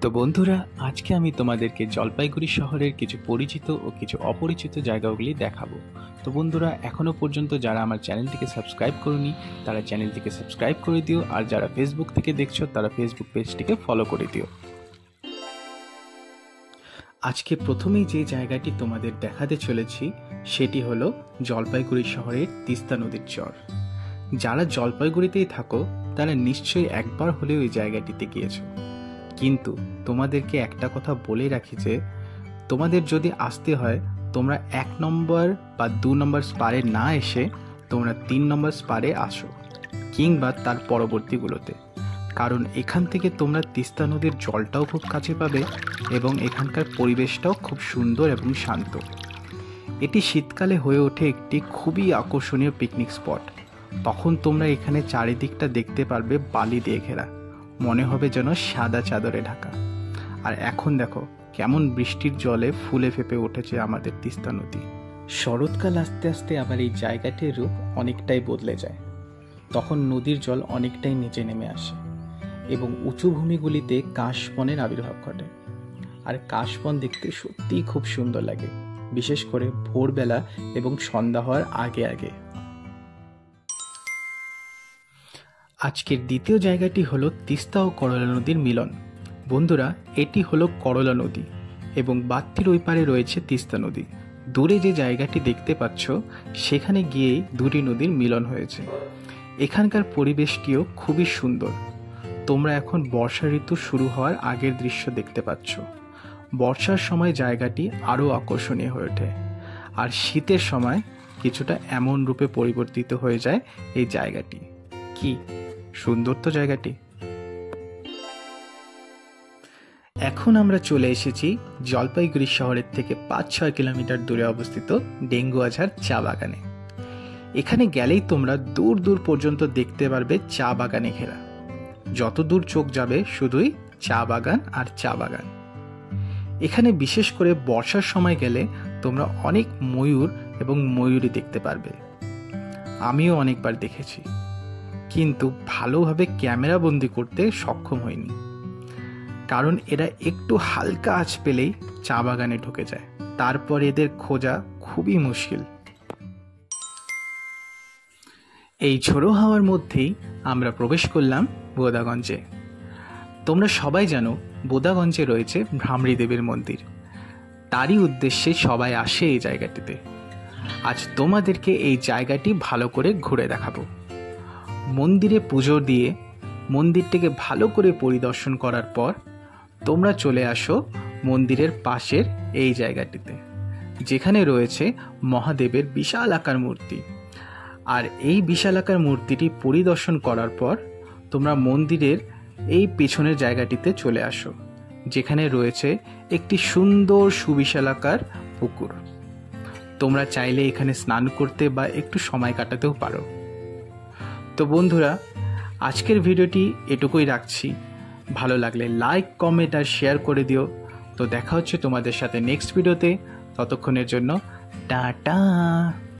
তো বন্ধুরা, আজকে আমি তোমাদেরকে জলপাইগুড়ি শহরের কিছু পরিচিত ও কিছু অপরিচিত জায়গাগুলি দেখাবো। তো বন্ধুরা, এখনও পর্যন্ত যারা আমার চ্যানেলটিকে সাবস্ক্রাইব করোনি তারা চ্যানেলটিকে সাবস্ক্রাইব করে দিও, আর যারা ফেসবুক থেকে দেখছো তারা ফেসবুক পেজটিকে ফলো করে দিও। আজকে প্রথমেই যে জায়গাটি তোমাদের দেখাতে চলেছি সেটি হলো জলপাইগুড়ি শহরের তিস্তা নদীর চর। যারা জলপাইগুড়িতেই থাকো তারা নিশ্চয়ই একবার হলেও এই জায়গাটিতে গিয়েছো, কিন্তু তোমাদেরকে একটা কথা বলে রাখি যে তোমাদের যদি আসতে হয় তোমরা 1 নম্বর বা 2 নম্বর স্পারে না এসে তোমরা 3 নম্বর স্পারে আসো, কিংবা তার পরবর্তীগুলোতে। কারণ এখান থেকে তোমরা তিস্তা নদীর জলটাও খুব কাছে পাবে এবং এখানকার পরিবেশটাও খুব সুন্দর এবং শান্ত। এটি শীতকালে হয়ে ওঠে একটি খুবই আকর্ষণীয় পিকনিক স্পট। তখন তোমরা এখানে চারিদিকটা দেখতে পারবে বালি দিয়ে ঘেরা, মনে হবে যেন সাদা চাদরে ঢাকা। আর এখন দেখো কেমন বৃষ্টির জলে ফুলে ফেপে উঠেছে আমাদের তিস্তা নদী। শরৎকাল আস্তে আস্তে আবার এই জায়গাটির রূপ অনেকটাই বদলে যায়। তখন নদীর জল অনেকটাই নিচে নেমে আসে এবং উঁচু ভূমিগুলিতে কাশবনের আবির্ভাব ঘটে। আর কাশবন দেখতে সত্যিই খুব সুন্দর লাগে, বিশেষ করে ভোরবেলা এবং সন্ধ্যা হওয়ার আগে আগে। আজকের দ্বিতীয় জায়গাটি হলো তিস্তা ও করলা নদীর মিলন। বন্ধুরা, এটি হলো করলা নদী এবং বাঁধটির ওই পারে রয়েছে তিস্তা নদী। দূরে যে জায়গাটি দেখতে পাচ্ছ সেখানে গিয়েই দুটি নদীর মিলন হয়েছে। এখানকার পরিবেশটিও খুবই সুন্দর। তোমরা এখন বর্ষা ঋতু শুরু হওয়ার আগের দৃশ্য দেখতে পাচ্ছ। বর্ষার সময় জায়গাটি আরও আকর্ষণীয় হয়ে ওঠে, আর শীতের সময় কিছুটা এমন রূপে পরিবর্তিত হয়ে যায় এই জায়গাটি। কি সুন্দর তো জায়গাটি। এখন আমরা চলে এসেছি জলপাইগুড়ি শহরের থেকে 5-6 কিলোমিটার দূরে অবস্থিত ডেঙ্গুয়াঝাড় চা বাগানে। এখানে গেলেই তোমরা দূর দূর পর্যন্ত দেখতে পারবে চা বাগানে ঘেরা। যত দূর চোখ যাবে শুধুই চা বাগান আর চা বাগান। এখানে বিশেষ করে বর্ষার সময় গেলে তোমরা অনেক ময়ূর এবং ময়ূরী দেখতে পারবে। আমিও অনেকবার দেখেছি, কিন্তু ভালোভাবে ক্যামেরা বন্দি করতে সক্ষম হয়নি, কারণ এরা একটু হালকা আঁচ পেলেই চা বাগানে ঢুকে যায়। তারপর এদের খোঁজা খুবই মুশকিল। এই ঝোড়ো হাওয়ার মধ্যেই আমরা প্রবেশ করলাম বোদাগঞ্জে। তোমরা সবাই জানো বোদাগঞ্জে রয়েছে ভ্রামরী দেবীর মন্দির। তারই উদ্দেশ্যে সবাই আসে এই জায়গাটিতে। আজ তোমাদেরকে এই জায়গাটি ভালো করে ঘুরে দেখাবো। মন্দিরে পুজো দিয়ে মন্দিরটিকে ভালো করে পরিদর্শন করার পর তোমরা চলে আসো মন্দিরের পাশের এই জায়গাটিতে, যেখানে রয়েছে মহাদেবের বিশাল আকার মূর্তি। আর এই বিশাল আকার মূর্তিটি পরিদর্শন করার পর তোমরা মন্দিরের এই পেছনের জায়গাটিতে চলে আসো, যেখানে রয়েছে একটি সুন্দর সুবিশালাকার পুকুর। তোমরা চাইলে এখানে স্নান করতে বা একটু সময় কাটাতেও পারো। তো বন্ধুরা, আজকের ভিডিওটি এটুকুই রাখছি। ভালো লাগলে লাইক, কমেন্ট আর শেয়ার করে দিও। তো দেখা হচ্ছে তোমাদের সাথে নেক্সট ভিডিওতে। ততক্ষণের জন্য টাটা।